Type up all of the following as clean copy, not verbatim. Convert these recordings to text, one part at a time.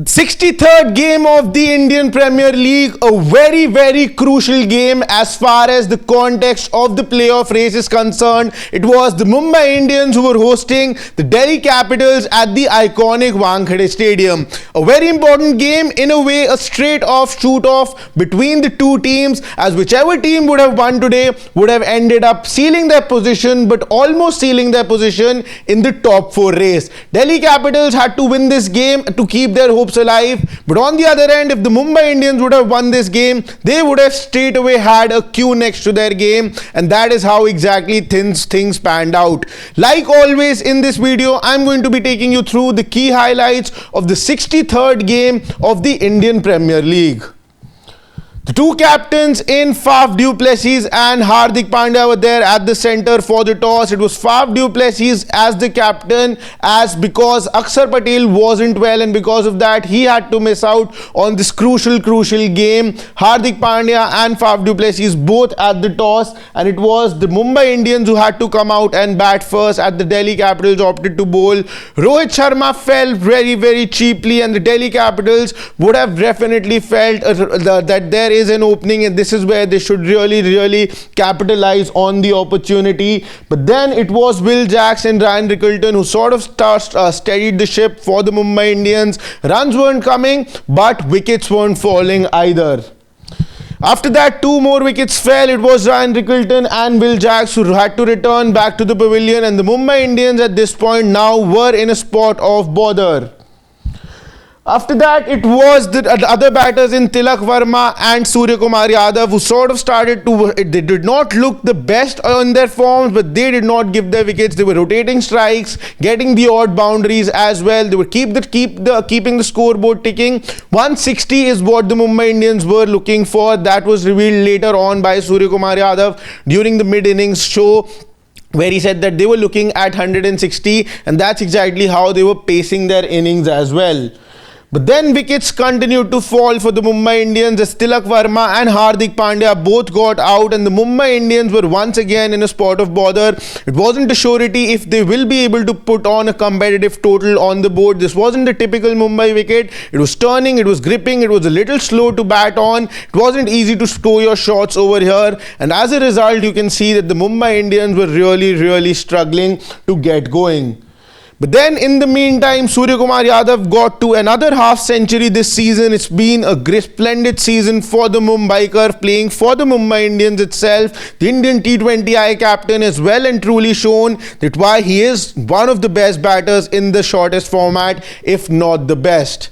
63rd game of the Indian Premier League, a very, very crucial game as far as the context of the playoff race is concerned. It was the Mumbai Indians who were hosting the Delhi Capitals at the iconic Wankhede Stadium. A very important game, in a way, a straight-off shoot-off between the two teams, as whichever team would have won today would have ended up sealing their position, but almost sealing their position in the top 4 race. Delhi Capitals had to win this game to keep their hopes alive, but on the other end, if the Mumbai Indians would have won this game, they would have straight away had a Q next to their game, and that is how exactly things panned out. Like always in this video, I'm going to be taking you through the key highlights of the 63rd game of the Indian Premier League. The two captains in Faf du Plessis and Hardik Pandya were there at the center for the toss. It was Faf du Plessis as the captain, as because Akshar Patel wasn't well, and because of that he had to miss out on this crucial game. Hardik Pandya and Faf du Plessis both at the toss, and it was the Mumbai Indians who had to come out and bat first, at the Delhi Capitals opted to bowl. Rohit Sharma fell very cheaply, and the Delhi Capitals would have definitely felt that there is an opening, and this is where they should really capitalize on the opportunity. But then it was Will Jacks and Ryan Rickelton who sort of steadied the ship for the Mumbai Indians. Runs weren't coming, but wickets weren't falling either. After that, 2 more wickets fell. It was Ryan Rickelton and Will Jacks who had to return back to the pavilion, and the Mumbai Indians at this point now were in a spot of bother. After that, it was the other batters in Tilak Verma and Suryakumar Yadav who sort of started to, they did not look the best on their forms, but they did not give their wickets. They were rotating strikes, getting the odd boundaries as well. They would keeping the scoreboard ticking. 160 is what the Mumbai Indians were looking for. That was revealed later on by Suryakumar Yadav during the mid-innings show, where he said that they were looking at 160, and that's exactly how they were pacing their innings as well. But then wickets continued to fall for the Mumbai Indians as Tilak Verma and Hardik Pandya both got out, and the Mumbai Indians were once again in a spot of bother. It wasn't a surety if they will be able to put on a competitive total on the board. This wasn't the typical Mumbai wicket. It was turning, it was gripping, it was a little slow to bat on. It wasn't easy to score your shots over here, and as a result you can see that the Mumbai Indians were really struggling to get going. But then in the meantime, Suryakumar Yadav got to another half century this season. It's been a splendid season for the Mumbaikar, playing for the Mumbai Indians itself. The Indian T20I captain has well and truly shown that why he is one of the best batters in the shortest format, if not the best.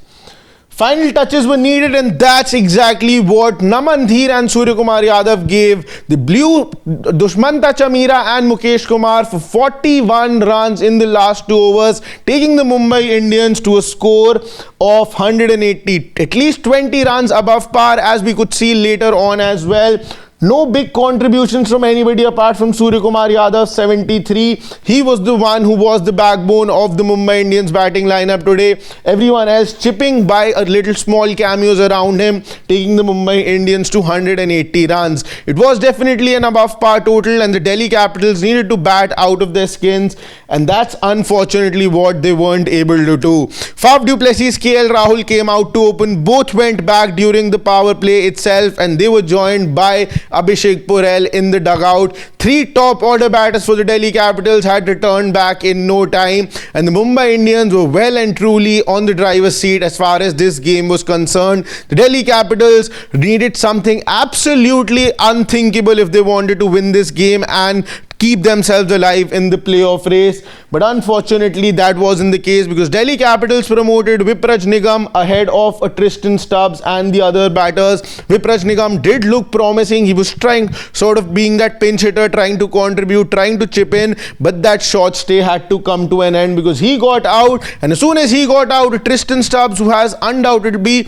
Final touches were needed, and that's exactly what Namandhir and Suryakumar Yadav gave. The blue Dushmanta Chamira and Mukesh Kumar for 41 runs in the last 2 overs, taking the Mumbai Indians to a score of 180, at least 20 runs above par, as we could see later on as well. No big contributions from anybody apart from Suryakumar Yadav, 73. He was the one who was the backbone of the Mumbai Indians batting lineup today. Everyone else chipping by a little small cameos around him, taking the Mumbai Indians to 180 runs. It was definitely an above par total, and the Delhi Capitals needed to bat out of their skins, and that's unfortunately what they weren't able to do. Faf du Plessis, KL Rahul came out to open. Both went back during the power play itself, and they were joined by Abhishek Porel in the dugout. 3 top order batters for the Delhi Capitals had returned back in no time, and the Mumbai Indians were well and truly on the driver's seat as far as this game was concerned. The Delhi Capitals needed something absolutely unthinkable if they wanted to win this game and keep themselves alive in the playoff race, but unfortunately that wasn't the case, because Delhi Capitals promoted Vipraj Nigam ahead of Tristan Stubbs and the other batters. Vipraj Nigam did look promising. He was trying, sort of being that pinch hitter, trying to contribute, trying to chip in, but that short stay had to come to an end because he got out, and as soon as he got out, Tristan Stubbs, who has undoubtedly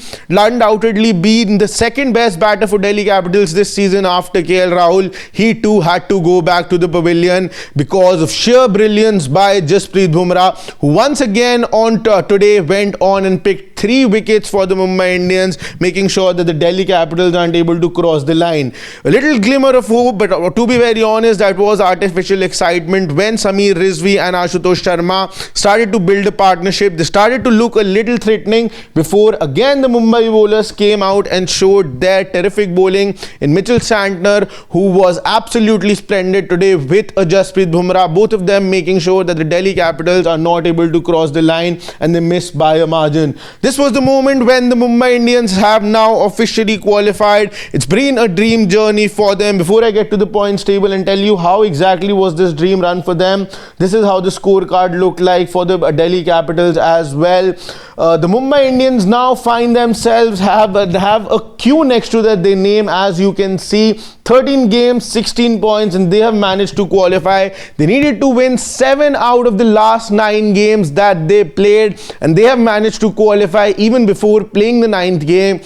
been the second best batter for Delhi Capitals this season after KL Rahul, he too had to go back to the pavilion because of sheer brilliance by Jasprit Bumrah, who once again on today went on and picked 3 wickets for the Mumbai Indians, making sure that the Delhi Capitals aren't able to cross the line. A little glimmer of hope, but to be very honest, that was artificial excitement when Sameer Rizvi and Ashutosh Sharma started to build a partnership. They started to look a little threatening before again the Mumbai bowlers came out and showed their terrific bowling in Mitchell Santner, who was absolutely splendid today with a Jasprit Bumrah, both of them making sure that the Delhi Capitals are not able to cross the line and they miss by a margin. This was the moment when the Mumbai Indians have now officially qualified. It's been a dream journey for them. Before I get to the points table and tell you how exactly was this dream run for them, this is how the scorecard looked like for the Delhi Capitals as well. The Mumbai Indians now find themselves have a Q next to their name, as you can see. 13 games, 16 points, and they have managed to qualify. They needed to win 7 out of the last 9 games that they played, and they have managed to qualify even before playing the 9th game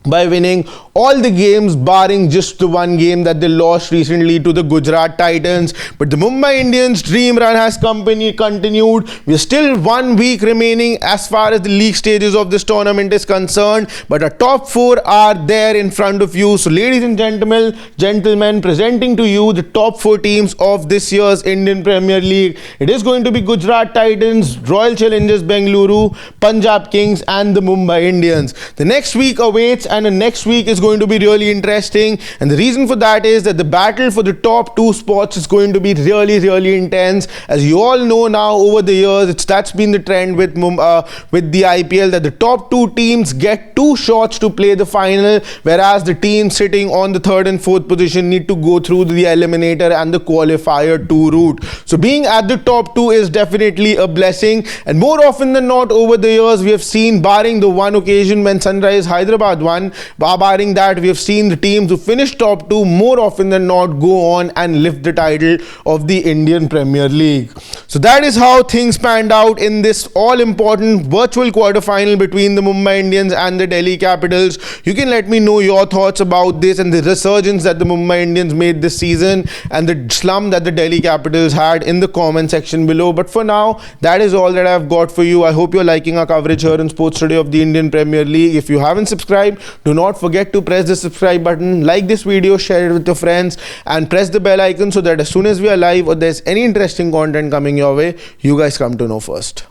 by winning all the games barring just the one game that they lost recently to the Gujarat Titans. But the Mumbai Indians dream run has continued. We're still 1 week remaining as far as the league stages of this tournament is concerned, but our top 4 are there in front of you. So ladies and gentlemen, presenting to you the top 4 teams of this year's Indian Premier League. It is going to be Gujarat Titans, Royal Challengers Bengaluru, Punjab Kings and the Mumbai Indians. The next week awaits, and the next week is going to be really interesting, and the reason for that is that the battle for the top 2 spots is going to be really intense. As you all know now, over the years that's been the trend with the IPL, that the top 2 teams get 2 shots to play the final, whereas the teams sitting on the 3rd and 4th position need to go through the eliminator and the qualifier 2 route. So being at the top 2 is definitely a blessing, and more often than not over the years we have seen, barring the one occasion when Sunrise Hyderabad won, barring that, we have seen the teams who finished top 2 more often than not go on and lift the title of the Indian Premier League. So that is how things panned out in this all-important virtual quarter-final between the Mumbai Indians and the Delhi Capitals. You can let me know your thoughts about this and the resurgence that the Mumbai Indians made this season and the slump that the Delhi Capitals had in the comment section below. But for now, that is all that I've got for you. I hope you're liking our coverage here in Sports Today of the Indian Premier League. If you haven't subscribed, do not forget to press the subscribe button, like this video, share it with your friends, and press the bell icon so that as soon as we are live or there's any interesting content coming your way, you guys come to know first.